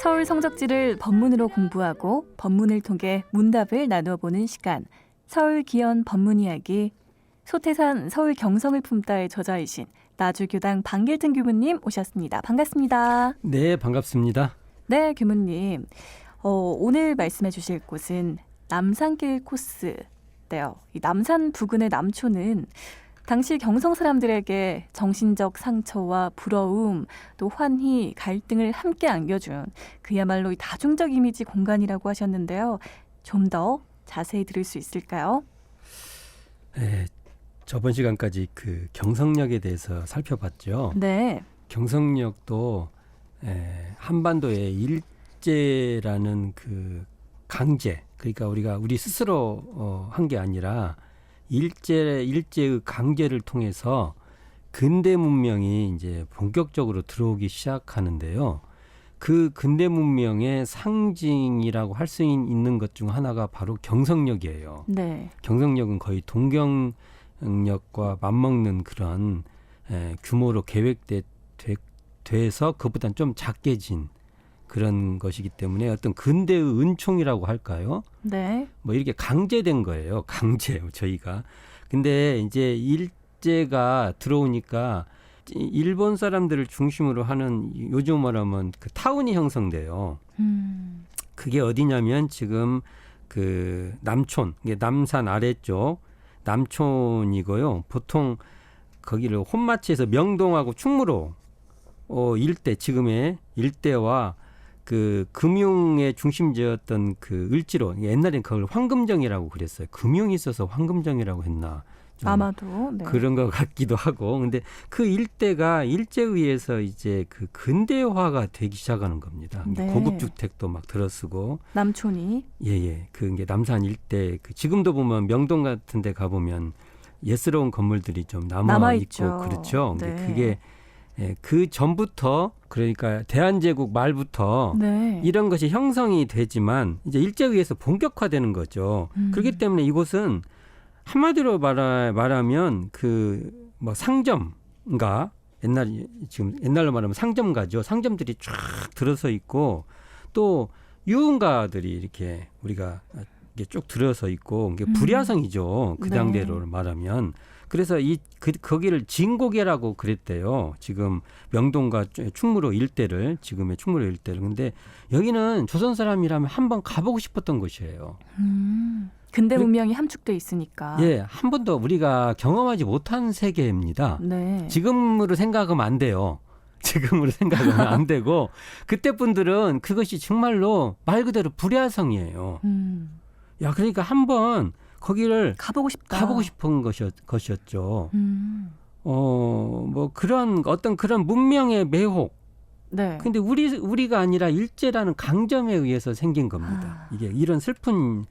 서울 성적지를 법문으로 공부하고 법문을 통해 문답을 나누어 보는 시간. 서울 기원 법문 이야기. 소태산 서울 경성을 품다의 저자이신 나주교당 방길등 교무님 오셨습니다. 반갑습니다. 네, 반갑습니다. 네, 교무님. 오늘 말씀해 주실 곳은 남산길 코스인데요. 이 남산 부근의 남초는 당시 경성 사람들에게 정신적 상처와 부러움, 또 환희, 갈등을 함께 안겨준 그야말로 이 다중적 이미지 공간이라고 하셨는데요. 좀 더 자세히 들을 수 있을까요? 네, 저번 시간까지 그 경성역에 대해서 살펴봤죠. 네. 경성역도 한반도의 일제라는 그 강제, 그러니까 우리 스스로 한 게 아니라 일제의 강제를 통해서 근대 문명이 이제 본격적으로 들어오기 시작하는데요. 그 근대 문명의 상징이라고 할 수 있는 것 중 하나가 바로 경성역이에요. 네. 경성역은 거의 동경역과 맞먹는 그런 규모로 계획돼서 그보다는 좀 작게 진 그런 것이기 때문에 어떤 근대의 은총이라고 할까요? 네. 뭐 이렇게 강제된 거예요. 강제 저희가. 근데 이제 일제가 들어오니까 일본 사람들을 중심으로 하는 요즘 말하면 그 타운이 형성돼요. 그게 어디냐면 지금 그 남촌, 이게 남산 아래쪽 남촌이고요. 보통 거기를 혼마치에서 명동하고 충무로 일대, 지금의 일대와 그 금융의 중심지였던 그 을지로, 옛날엔 그걸 황금정이라고 그랬어요. 금융이 있어서 황금정이라고 했나. 아마도. 네. 그런 것 같기도 하고. 근데 그 일대가 일제에 의해서 이제 그 근대화가 되기 시작하는 겁니다. 네. 고급 주택도 막 들어서고. 남촌이. 예. 그게 남산 일대. 지금도 보면 명동 같은 데 가보면 예스러운 건물들이 좀 남아있고. 그렇죠. 네. 근데 그게 그 전부터, 그러니까 대한제국 말부터 네. 이런 것이 형성이 되지만 이제 일제에 의해서 본격화되는 거죠. 그렇기 때문에 이곳은 한마디로 말하면 그 뭐 상점가, 지금 옛날로 말하면 상점가죠. 상점들이 쫙 들어서 있고 또 유흥가들이 이렇게 우리가 이게 쭉 들어서 있고 이게 불야성이죠. 그 네. 당대로 말하면. 그래서 거기를 진고개라고 그랬대요. 지금 명동과 충무로 일대를, 지금의 충무로 일대를. 근데 여기는 조선 사람이라면 한번 가보고 싶었던 곳이에요. 근대 문명이 함축돼 있으니까. 예, 한 번도 우리가 경험하지 못한 세계입니다. 네. 지금으로 생각하면 안 돼요. 지금으로 생각하면 안 되고 그때 분들은 그것이 정말로 말 그대로 불야성이에요. 야, 그러니까 한번 거기를 가보고 싶은 것이었죠. 뭐 그런 어떤 그런 문명의 매혹. 네. 근데 우리가 아니라 일제라는 강점에 의해서 생긴 겁니다. 이게 이런 슬픈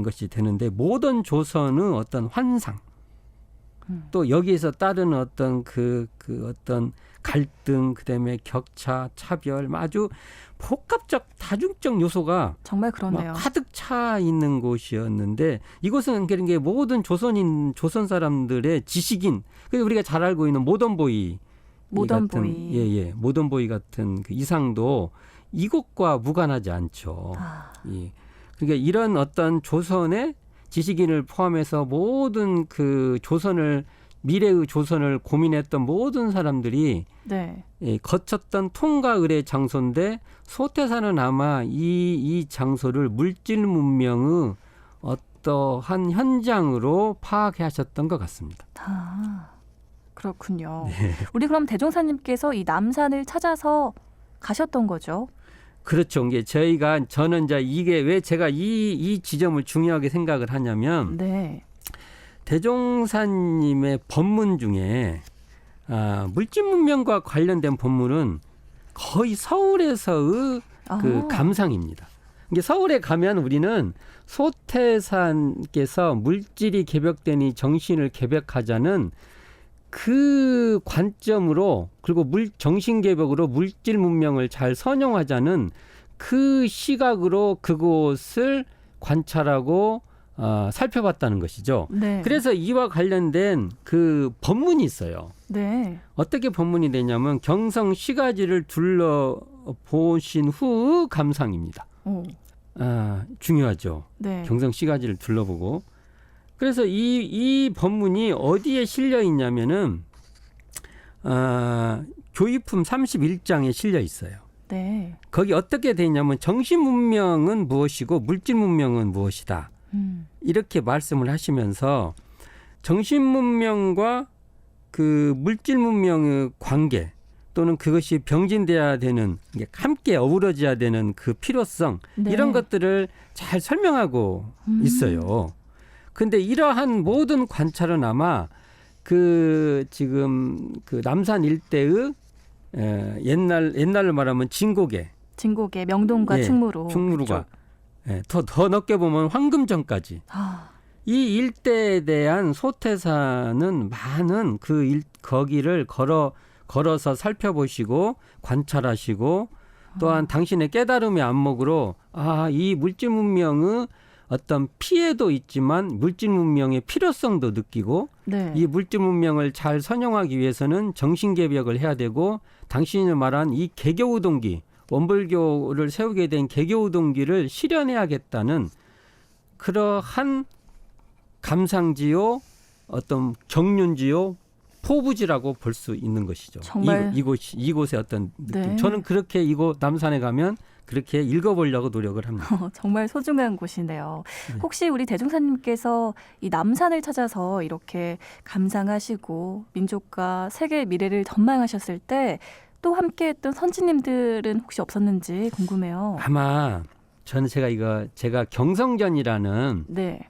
것이 되는데 모던 조선의 어떤 환상, 또 여기에서 따르는 어떤 그 어떤 갈등, 그다음에 격차, 차별, 아주 복합적 다중적 요소가 정말 그러네요. 가득 차 있는 곳이었는데 이곳은 그런 게 모든 조선 사람들의 지식인, 그래서 우리가 잘 알고 있는 모던보이 같은 그 이상도 이곳과 무관하지 않죠. 예. 그러니까 이런 어떤 조선의 지식인을 포함해서 모든 그 미래의 조선을 고민했던 모든 사람들이 네. 거쳤던 통과 의례 장소인데 소태산은 아마 이 장소를 물질 문명의 어떠한 현장으로 파악하셨던 것 같습니다. 그렇군요. 네. 우리 그럼 대종사님께서 이 남산을 찾아서 가셨던 거죠? 그렇죠. 저는 이제 이게 왜 제가 이 지점을 중요하게 생각을 하냐면 네. 대종사님의 법문 중에 물질 문명과 관련된 법문은 거의 서울에서의 그 감상입니다. 이게 서울에 가면 우리는 소태산께서 물질이 개벽되니 정신을 개벽하자는 그 관점으로, 그리고 정신개벽으로 물질 문명을 잘 선용하자는 그 시각으로 그곳을 관찰하고 살펴봤다는 것이죠. 네. 그래서 이와 관련된 그 법문이 있어요. 네. 어떻게 법문이 되냐면 경성 시가지를 둘러 보신 후 감상입니다. 오. 중요하죠. 네. 경성 시가지를 둘러보고. 그래서 이 법문이 어디에 실려 있냐면은 교육품 31장에 실려 있어요. 네. 거기 어떻게 돼 있냐면 정신 문명은 무엇이고 물질 문명은 무엇이다. 이렇게 말씀을 하시면서 정신 문명과 그 물질 문명의 관계 또는 그것이 병진돼야 되는 함께 어우러져야 되는 그 필요성 네. 이런 것들을 잘 설명하고 있어요. 근데 이러한 모든 관찰은 아마 그 지금 그 남산 일대의 옛날로 말하면 진곡에 명동과 예, 충무로. 충무로가 더 넓게 보면 황금전까지 이 일대에 대한 소태사는 많은 거기를 걸어서 살펴보시고 관찰하시고 또한 당신의 깨달음의 안목으로 이 물질 문명의 어떤 피해도 있지만 물질 문명의 필요성도 느끼고 네. 이 물질 문명을 잘 선용하기 위해서는 정신개벽을 해야 되고 당신이 말한 이 개교우동기 원불교를 세우게 된 개교우동기를 실현해야겠다는 그러한 감상지요 어떤 경륜지요 포부지라고 볼 수 있는 것이죠. 정말 이곳의 어떤 느낌. 네. 저는 그렇게 이곳 남산에 가면 그렇게 읽어보려고 노력을 합니다. 정말 소중한 곳이네요. 네. 혹시 우리 대종사님께서 이 남산을 찾아서 이렇게 감상하시고 민족과 세계의 미래를 전망하셨을 때 또 함께했던 선지님들은 혹시 없었는지 궁금해요. 아마 저는 제가 경성전이라는 네.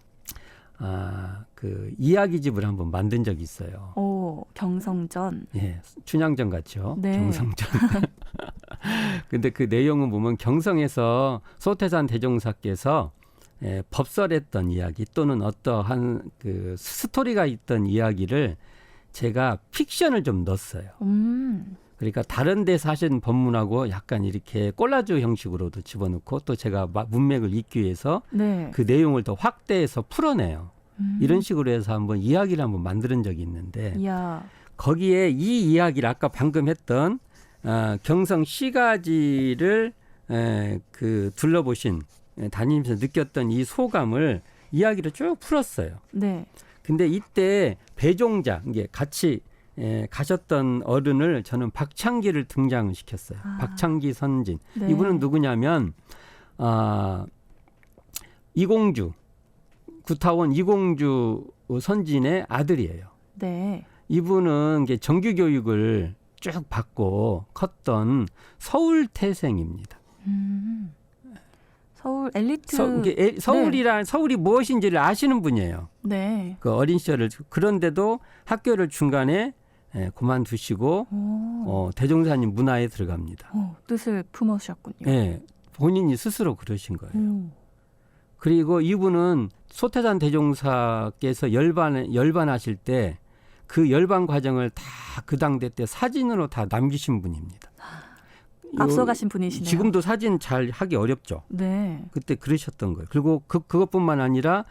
그 이야기집을 한번 만든 적이 있어요. 오, 경성전. 예, 춘향전 같죠. 네. 경성전. 근데 그 내용은 보면 경성에서 소태산 대종사께서 법설했던 이야기 또는 어떠한 그 스토리가 있던 이야기를 제가 픽션을 좀 넣었어요. 그러니까 다른 데서 하신 법문하고 약간 이렇게 콜라주 형식으로도 집어넣고 또 제가 문맥을 잇기 위해서 네. 그 내용을 더 확대해서 풀어내요. 이런 식으로 해서 한번 이야기를 한번 만드는 적이 있는데 이야. 거기에 이 이야기를 아까 방금 했던 경성 시가지를 그 둘러보신 다니면서 느꼈던 이 소감을 이야기를 쭉 풀었어요. 네. 근데 이때 배종자 이게 같이 가셨던 어른을 저는 박창기를 등장시켰어요. 박창기 선진. 네. 이분은 누구냐면 이공주 구타원 이공주 선진의 아들이에요. 네. 이분은 이게 정규 교육을 쭉 받고 컸던 서울 태생입니다. 서울 엘리트. 서울이 무엇인지를 아시는 분이에요. 네. 그 어린 시절을 그런데도 학교를 중간에 그만두시고 대종사님 문화에 들어갑니다. 뜻을 품으셨군요. 예, 본인이 스스로 그러신 거예요. 그리고 이분은 소태산 대종사께서 열반하실 때 그 열반 과정을 다 그 당대 때 사진으로 다 남기신 분입니다. 앞서가신 분이시네요. 지금도 사진 잘 하기 어렵죠. 네. 그때 그러셨던 거예요. 그리고 그것뿐만 아니라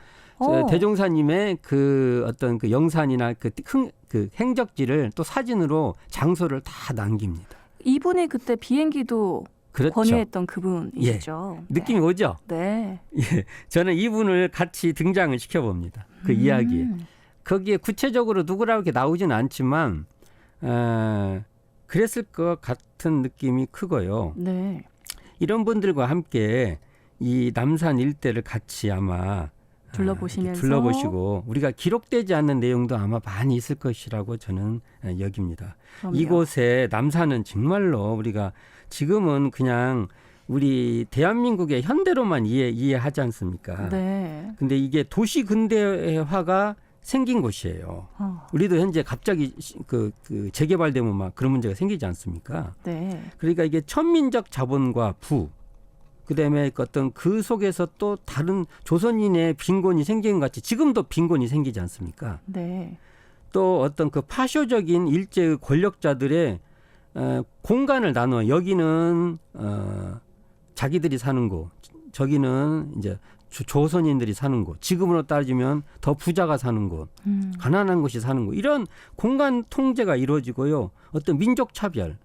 대종사님의 그 어떤 그 영산이나 그 행적지를 또 사진으로 장소를 다 남깁니다. 이분이 그때 비행기도 그렇죠. 권유했던 그분이시죠. 예. 느낌이 오죠? 네. 예. 저는 이분을 같이 등장을 시켜봅니다. 그 이야기에. 거기에 구체적으로 누구라고 이렇게 나오지는 않지만 그랬을 것 같은 느낌이 크고요. 네. 이런 분들과 함께 이 남산 일대를 같이 아마 둘러보시고 우리가 기록되지 않는 내용도 아마 많이 있을 것이라고 저는 여깁니다. 그럼요. 이곳에 남산은 정말로 우리가 지금은 그냥 우리 대한민국의 현대로만 이해하지 않습니까? 네. 근데 이게 도시 근대화가 생긴 곳이에요. 우리도 현재 갑자기 그 재개발되면 막 그런 문제가 생기지 않습니까? 네. 그러니까 이게 천민적 자본과 그다음에 어떤 그 속에서 또 다른 조선인의 빈곤이 생긴 것 같이 지금도 빈곤이 생기지 않습니까? 네. 또 어떤 그 파쇼적인 일제의 권력자들의 공간을 나눠 여기는 자기들이 사는 곳, 저기는 이제 조선인들이 사는 곳, 지금으로 따지면 더 부자가 사는 곳, 가난한 곳이 사는 곳, 이런 공간 통제가 이루어지고요. 어떤 민족 차별,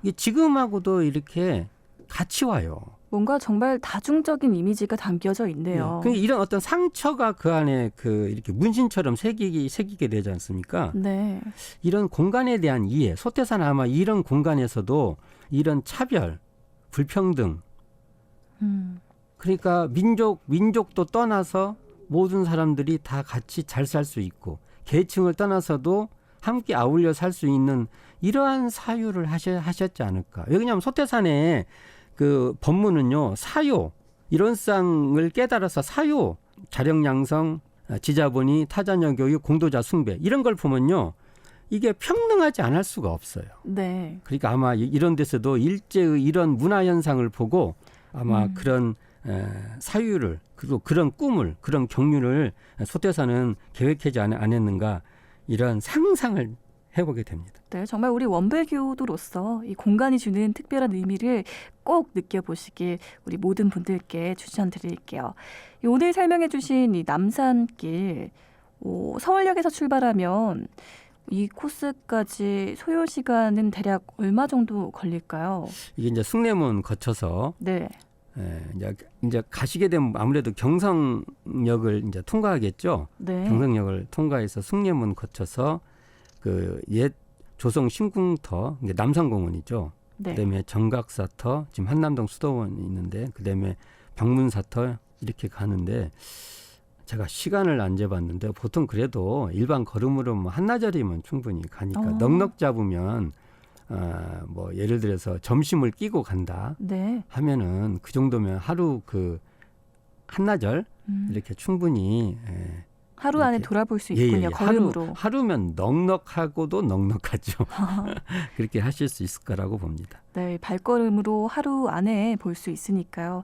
이게 지금하고도 이렇게 같이 와요. 뭔가 정말 다중적인 이미지가 담겨져 있네요. 그러니까 이런 어떤 상처가 그 안에 그 이렇게 문신처럼 새기게 되지 않습니까? 네. 이런 공간에 대한 이해, 소태사는 아마 이런 공간에서도 이런 차별, 불평등, 그러니까 민족도 떠나서 모든 사람들이 다 같이 잘 살 수 있고 계층을 떠나서도 함께 아울려 살 수 있는 이러한 사유를 하셨지 않을까. 왜냐하면 소태산의 그 법문은요, 사요, 이론상을 깨달아서 사요, 자력양성, 지자본이, 타자녀 교육, 공도자 숭배 이런 걸 보면요, 이게 평등하지 않을 수가 없어요. 네. 그러니까 아마 이런 데서도 일제의 이런 문화 현상을 보고 아마 그런 사유를, 그리고 그런 꿈을, 그런 경륜을 소태사는 계획하지 않았는가, 이런 상상을 해보게 됩니다. 네, 정말 우리 원불교도로서 이 공간이 주는 특별한 의미를 꼭 느껴보시길 우리 모든 분들께 추천드릴게요. 오늘 설명해 주신 이 남산길, 서울역에서 출발하면 이 코스까지 소요 시간은 대략 얼마 정도 걸릴까요? 이게 이제 숭례문 거쳐서 네. 이제 가시게 되면 아무래도 경성역을 이제 통과하겠죠. 네. 경성역을 통과해서 숭례문 거쳐서 그 옛 조성 신궁터, 남산공원이죠. 네. 그다음에 정각사터, 지금 한남동 수도원이 있는데, 그다음에 방문사터 이렇게 가는데, 제가 시간을 안 재봤는데 보통 그래도 일반 걸음으로 뭐 한나절이면 충분히 가니까 넉넉 잡으면 뭐 예를 들어서 점심을 끼고 간다 네. 하면은 그 정도면 하루 그 한나절 이렇게 충분히 하루 안에 이렇게. 돌아볼 수 있군요. 걸음으로. 하루면 넉넉하고도 넉넉하죠. 그렇게 하실 수 있을 거라고 봅니다. 네, 발걸음으로 하루 안에 볼 수 있으니까요.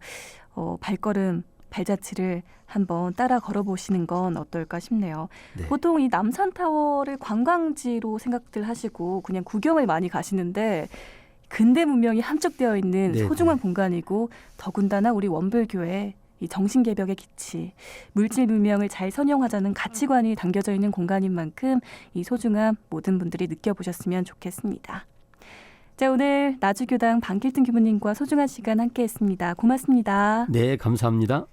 발걸음, 발자취를 한번 따라 걸어보시는 건 어떨까 싶네요. 네. 보통 이 남산타워를 관광지로 생각들 하시고 그냥 구경을 많이 가시는데 근대 문명이 함축되어 있는 네, 소중한 네. 공간이고 더군다나 우리 원불교의 이 정신개벽의 기치, 물질 문명을 잘 선용하자는 가치관이 담겨져 있는 공간인 만큼 이 소중함 모든 분들이 느껴보셨으면 좋겠습니다. 자, 오늘 나주교당 방길등 교무님과 소중한 시간 함께했습니다. 고맙습니다. 네, 감사합니다.